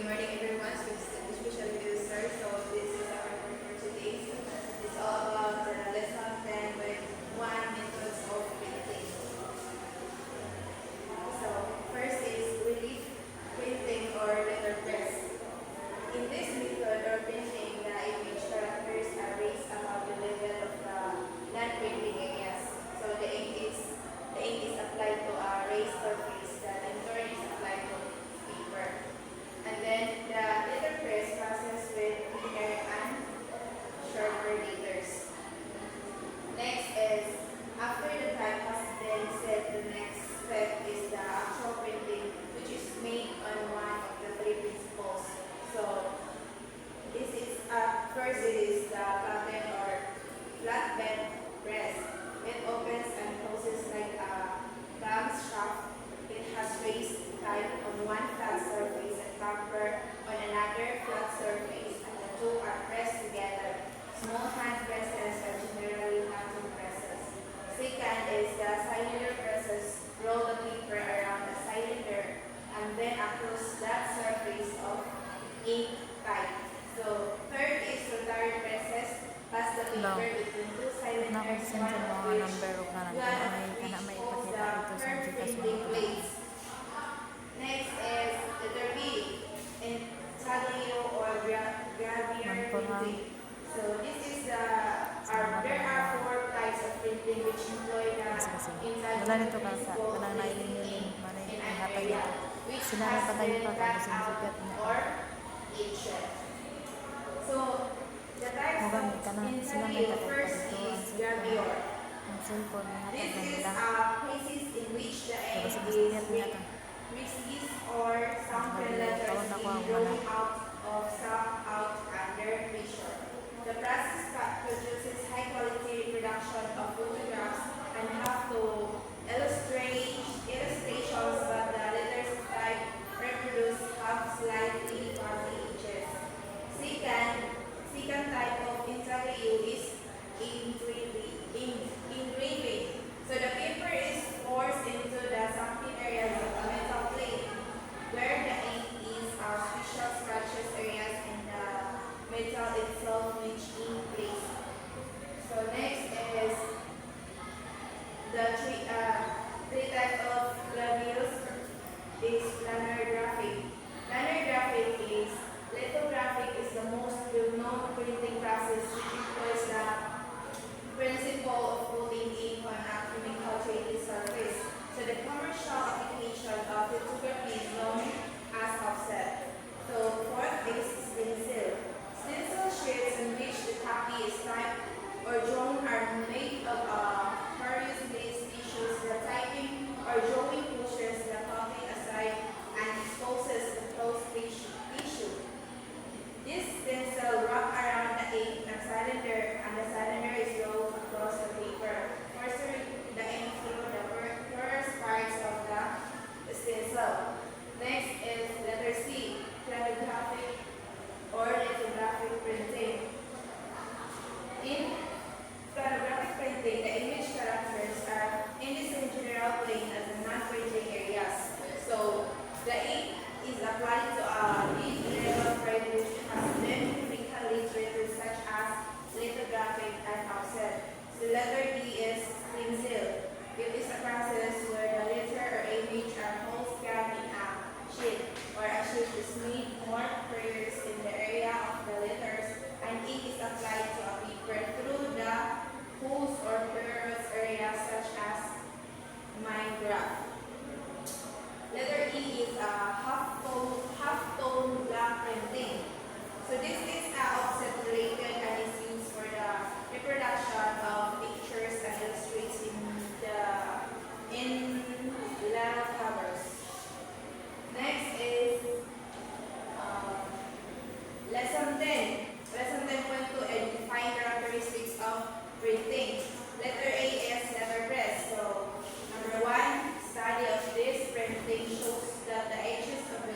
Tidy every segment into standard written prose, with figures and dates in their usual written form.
good morning everyone. Especially to the start. So this is our report for today. So it's all about the lesson 10 with one methods of printing. So first is relief printing or letterpress. In this method or printing, the image characters are raised above the level of the non-printing areas. So the ink is applied to a raised surface. The in is applied to paper. And then the letterpress passes with thinner and shorter letters. Next is, after the type has been set, the next step is the actual printing, which is made on one of the three principles. So this is first it is the pattern or flatbed press. It opens and closes like a camshaft. It has raised type on one flat surface and cover on another flat surface, and the two are pressed together. Small hand presses are generally hand presses. Second is the cylinder presses. Roll the paper around the cylinder and then across that surface of ink type. So third is rotary presses. Pass the paper between two cylinders, one of which may holds the curved printing plates. Next is letter B, intaglio or gravure printing. So this is there are four types of printing which employ the intaglio principle in an area, which has been cut out or etched. So the types of intaglio, first is gravure. This is cases in which the end is with creases or sunken letters being drawn out under pressure. The process produces high quality reproduction of photographs and have to illustrations, but the letters type reproduced have slightly fuzzy edges. Second type of intaglio is engraving. So the paper is forced into the sunken areas of a metal plate where the ink is special scratches areas in the metal itself which ink place. So next is the three type of gravures is planar graphic. Planar graphic is lithographic is the most well-known printing process which employs the principle of putting ink on a chemical trading surface. So the commercial application of lithography is known as offset. So fourth is stencil. Stencil sheets in which the copy is typed or drawn are made of various glazed tissues. The typing or drawing pushes the copy aside and exposes the closed tissue. This stencil wrapped around the ink cylinder, and the cylinder is rolled across the paper, forcing the ink through the porous parts of the stencil. Next is letter C, calligraphic or lithographic printing. In calligraphic printing, the image characters are in the same general plane as the non-printing areas. So the ink is applied to a leaf level frame which has been chemically treated such as lithographic and offset. So letter D is stencil. It is a process where the letter or image are whole scanned in a sheet, or a sheet is made more prayers in the area of the letters, and ink is applied to a paper through the holes or porous areas such as mind graph. Letter E is a half-tone black printing. So this is offset related and is used for the reproduction of pictures and illustrates in letter covers. Next is lesson 10. Lesson 10.2 and define characteristics of printing. Letter A is letterpress. So number 1, study of this printing shows that the edges of the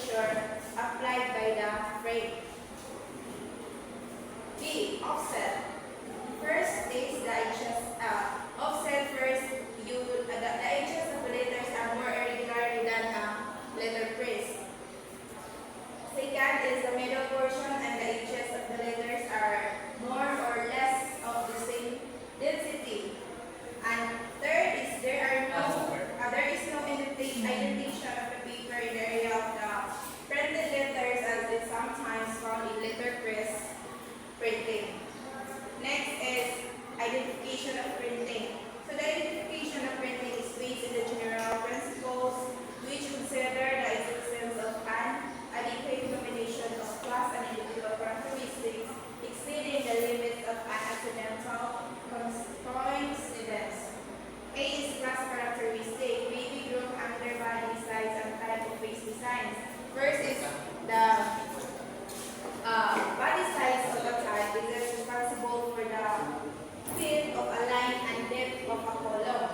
feature applied by the frame. B. Offset. First is the edges. Offset first, the edges of the letters are more irregular than a letter press. Second is the middle portion and the edges of the letters are more or less of the same density. And third is there is no indentation of the paper in the area of the printed letters as is sometimes found in letter press printing. Next is identification of printing. So the identification of printing is based on the general principles which consider the existence of an adequate combination of class and individual characteristics exceeding the limits of an accidental coincidence. A is class characteristic, may be grouped under body size and type of face designs. First is the body size of a type is responsible for the width of a line and depth of a column.